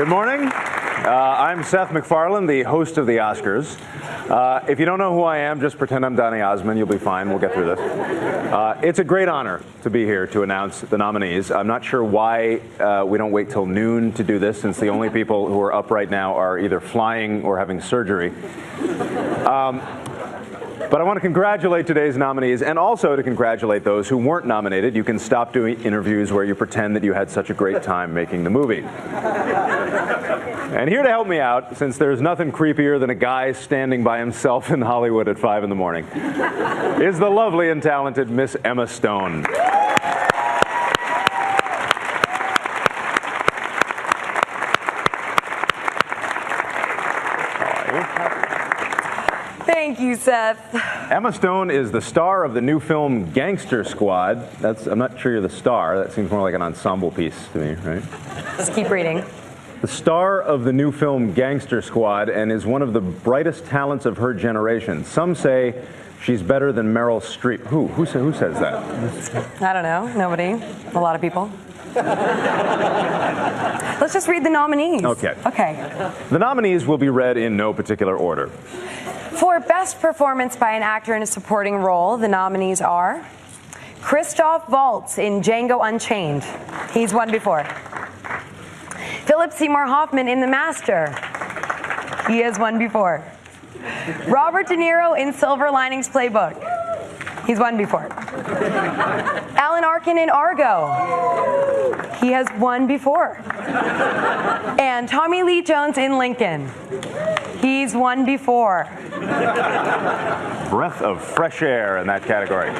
Good morning. I'm Seth MacFarlane, the host of the Oscars. If you don't know who I am, just pretend I'm Donny Osmond. You'll be fine. We'll get through this. It's a great honor to be here to announce the nominees. I'm not sure why we don't wait till noon to do this, since the only people who are up right now are either flying or having surgery. But I want to congratulate today's nominees, and also to congratulate those who weren't nominated. You can stop doing interviews where you pretend that you had such a great time making the movie. And here to help me out, since there's nothing creepier than a guy standing by himself in Hollywood at 5 in the morning, is the lovely and talented Miss Emma Stone. Thank you, Seth. Emma Stone is the star of the new film Gangster Squad. I'm not sure you're the star. That seems more like an ensemble piece to me, right? Just keep reading. The star of the new film Gangster Squad, and is one of the brightest talents of her generation. Some say she's better than Meryl Streep. Who says that? I don't know. Nobody. A lot of people. Let's just read the nominees. Okay. Okay. The nominees will be read in no particular order. For Best Performance by an Actor in a Supporting Role, the nominees are Christoph Waltz in Django Unchained. He's won before. Philip Seymour Hoffman in The Master. He has won before. Robert De Niro in Silver Linings Playbook. He's won before. Alan Arkin in Argo. He has won before. And Tommy Lee Jones in Lincoln. He's won before. Breath of fresh air in that category.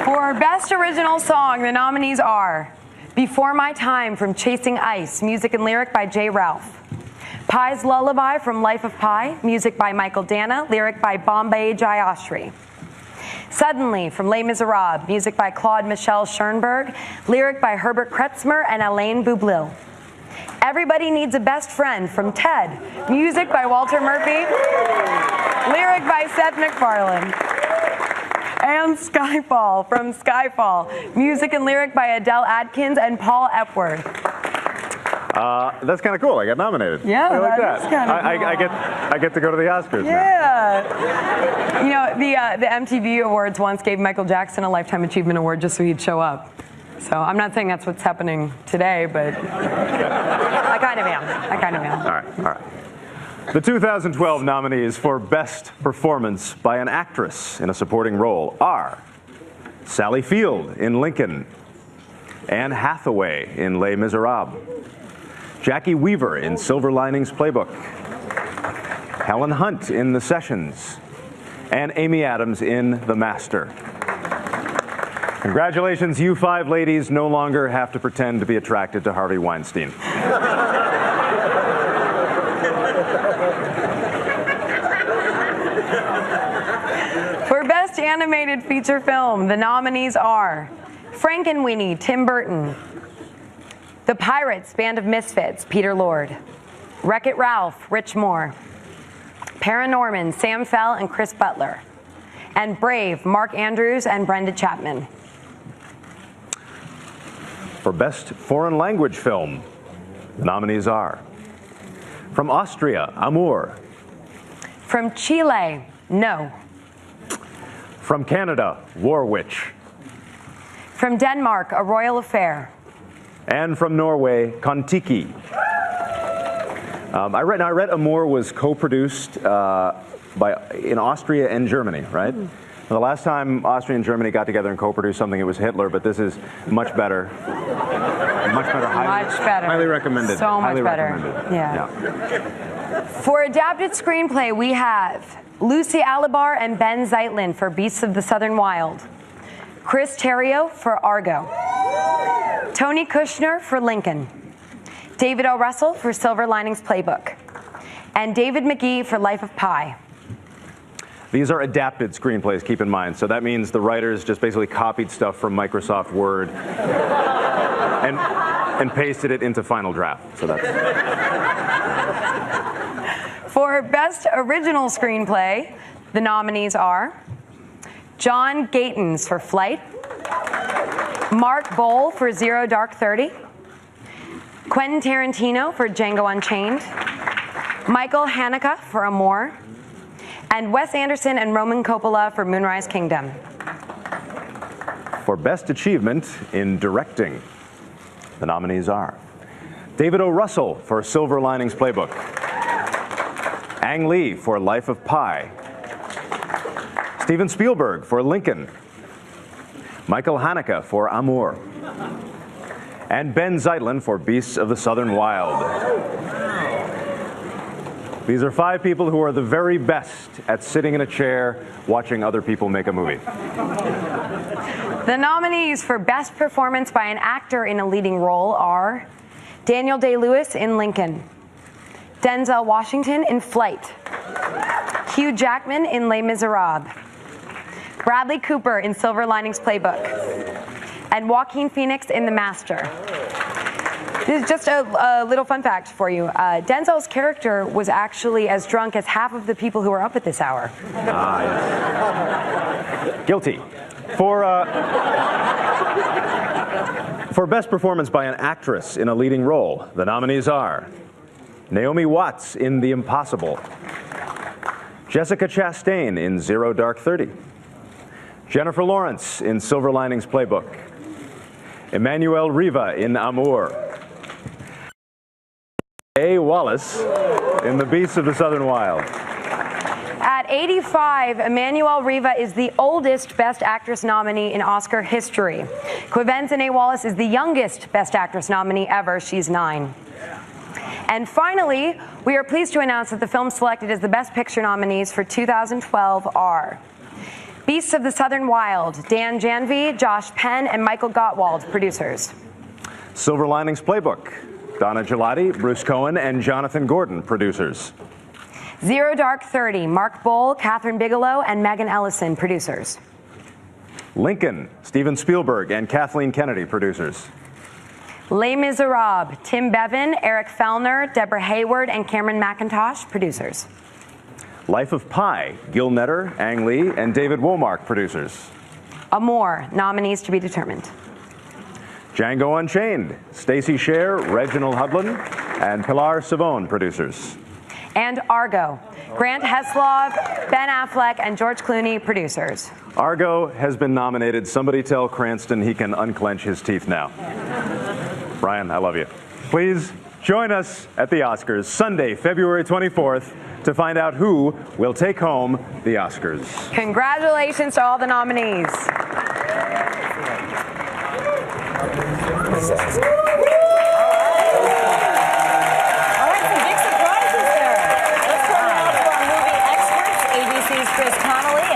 For Best Original Song, the nominees are Before My Time from Chasing Ice, music and lyric by Jay Ralph. Pi's Lullaby from Life of Pi, music by Michael Dana, lyric by Bombay Jayashri. Suddenly from Les Miserables, music by Claude Michel Schoenberg, lyric by Herbert Kretzmer and Alain Boublil. Everybody Needs a Best Friend from Ted, music by Walter Murphy, lyric by Seth MacFarlane. And Skyfall from Skyfall, music and lyric by Adele Adkins and Paul Epworth. That's kind of cool. I got nominated. Yeah, I like that is kind of cool. I get to go to the Oscars now. Yeah. You know, the MTV Awards once gave Michael Jackson a Lifetime Achievement Award just so he'd show up. So I'm not saying that's what's happening today, but I kind of am. All right. The 2012 nominees for Best Performance by an Actress in a Supporting Role are Sally Field in Lincoln, Anne Hathaway in Les Miserables, Jackie Weaver in Silver Linings Playbook, Helen Hunt in The Sessions, and Amy Adams in The Master. Congratulations, you 5 ladies no longer have to pretend to be attracted to Harvey Weinstein. For Best Animated Feature Film, the nominees are Frankenweenie, Tim Burton. The Pirates, Band of Misfits, Peter Lord. Wreck-It Ralph, Rich Moore. Paranorman, Sam Fell and Chris Butler. And Brave, Mark Andrews and Brenda Chapman. For Best Foreign Language Film, the nominees are from Austria, Amour. From Chile, No. From Canada, War Witch. From Denmark, A Royal Affair. And from Norway, Kon-Tiki. I read Amour was co-produced in Austria and Germany, right? The last time Austria and Germany got together and co-produced something, it was Hitler, but this is much better. Much better. Highly recommended. So much better. Recommended. Yeah. For Adapted Screenplay, we have Lucy Alibar and Ben Zeitlin for Beasts of the Southern Wild. Chris Terrio for Argo. Tony Kushner for Lincoln. David O. Russell for Silver Linings Playbook. And David McGee for Life of Pi. These are adapted screenplays, keep in mind. So that means the writers just basically copied stuff from Microsoft Word and pasted it into Final Draft. So that's... For Best Original Screenplay, the nominees are John Gatins for Flight, Mark Bowl for Zero Dark 30, Quentin Tarantino for Django Unchained, Michael Haneke for Amour, and Wes Anderson and Roman Coppola for Moonrise Kingdom. For Best Achievement in Directing, the nominees are David O. Russell for Silver Linings Playbook, Ang Lee for Life of Pi, Steven Spielberg for Lincoln, Michael Haneke for Amour, and Ben Zeitlin for Beasts of the Southern Wild. These are 5 people who are the very best at sitting in a chair watching other people make a movie. The nominees for Best Performance by an Actor in a Leading Role are Daniel Day-Lewis in Lincoln, Denzel Washington in Flight, Hugh Jackman in Les Miserables, Bradley Cooper in Silver Linings Playbook, and Joaquin Phoenix in The Master. This is just a little fun fact for you. Denzel's character was actually as drunk as half of the people who were up at this hour. Yes. Guilty. For Best Performance by an Actress in a Leading Role, the nominees are Naomi Watts in The Impossible, Jessica Chastain in Zero Dark 30, Jennifer Lawrence in Silver Linings Playbook, Emmanuel Riva in Amour, A. Wallace in The Beasts of the Southern Wild. At 85, Emmanuel Riva is the oldest Best Actress nominee in Oscar history. Quivenzine Wallace is the youngest Best Actress nominee ever. She's 9. And finally, we are pleased to announce that the films selected as the Best Picture nominees for 2012 are Beasts of the Southern Wild, Dan Janvey, Josh Penn, and Michael Gottwald, producers. Silver Linings Playbook, Donna Gelati, Bruce Cohen, and Jonathan Gordon, producers. Zero Dark 30, Mark Bowl, Catherine Bigelow, and Megan Ellison, producers. Lincoln, Steven Spielberg and Kathleen Kennedy, producers. Les Miserables, Tim Bevan, Eric Fellner, Deborah Hayward, and Cameron McIntosh, producers. Life of Pi, Gil Netter, Ang Lee, and David Womark, producers. Amour, nominees to be determined. Django Unchained, Stacey Scher, Reginald Hudlin, and Pilar Savone, producers. And Argo, Grant Heslov, Ben Affleck, and George Clooney, producers. Argo has been nominated. Somebody tell Cranston he can unclench his teeth now. Brian, I love you. Please join us at the Oscars Sunday, February 24th to find out who will take home the Oscars. Congratulations to all the nominees.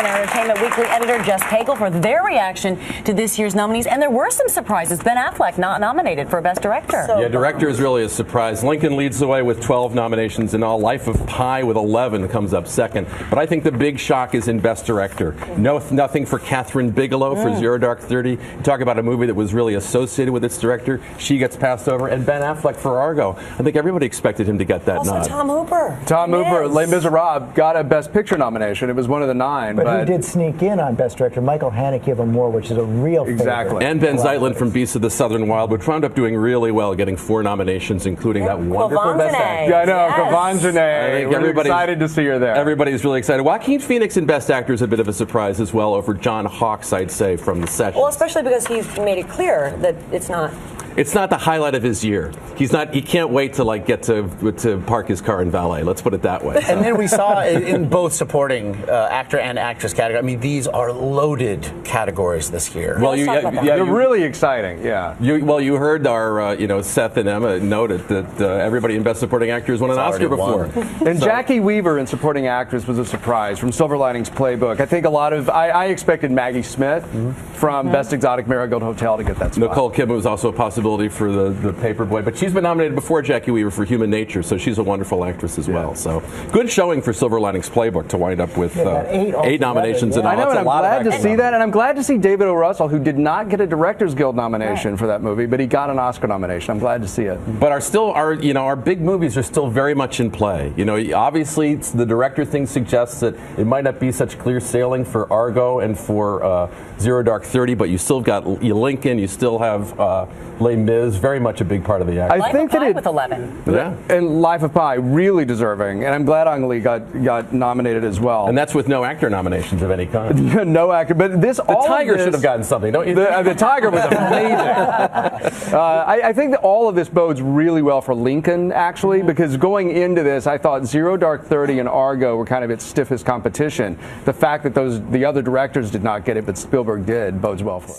Entertainment Weekly editor Jess Pagel for their reaction to this year's nominees. And there were some surprises. Ben Affleck not nominated for Best Director. Yeah, director is really a surprise. Lincoln leads the way with 12 nominations in all. Life of Pi with 11 comes up second. But I think the big shock is in Best Director. Nothing for Catherine Bigelow for Zero Dark 30. Talk about a movie that was really associated with its director. She gets passed over. And Ben Affleck for Argo. I think everybody expected him to get that also nod. Tom Hooper. Tom Hooper, Les Miserables, got a Best Picture nomination. It was one of the 9. But who did sneak in on Best Director? Michael Haneke of Amour, which is a real favorite. And Ben Zeitlin from Beasts of the Southern Wild, which wound up doing really well, getting 4 nominations, including that wonderful Best Actor. Yeah, I know, Yes. Quivenzine. We're excited to see her there. Everybody's really excited. Joaquin Phoenix in Best Actor is a bit of a surprise as well over John Hawkes, I'd say, from The Sessions. Well, especially because he's made it clear that it's not. It's not the highlight of his year. He can't wait to get to park his car in valet. Let's put it that way. And then we saw in both supporting actor and actress category. I mean, these are loaded categories this year. Well, they're really exciting. Yeah. You heard our Seth and Emma noted that everybody in Best Supporting Actors won an Oscar before. And Jackie Weaver in Supporting Actress was a surprise from Silver Linings Playbook. I think I expected Maggie Smith from Best Exotic Marigold Hotel to get that spot. Nicole Kidman was also a possibility for the Paperboy, but she's been nominated before Jackie Weaver for Human Nature, so she's a wonderful actress as well. So good showing for Silver Linings Playbook to wind up with 8 nominations in all. I know, and I'm glad to see that, and I'm glad to see David O. Russell, who did not get a Directors Guild nomination for that movie, but he got an Oscar nomination. I'm glad to see it. But our big movies are still very much in play. Obviously the director thing suggests that it might not be such clear sailing for Argo and for Zero Dark 30, but you still got Lincoln, you still have Les Les Mis, very much a big part of the act. Life of Pi with 11. Yeah. And Life of Pi, really deserving. And I'm glad Ang Lee got nominated as well. And that's with no actor nominations of any kind. No actor. But this, The all Tiger of this, should have gotten something, don't you? The Tiger was amazing. I think that all of this bodes really well for Lincoln, actually, because going into this, I thought Zero Dark 30 and Argo were kind of its stiffest competition. The fact that the other directors did not get it, but Spielberg did, bodes well for it.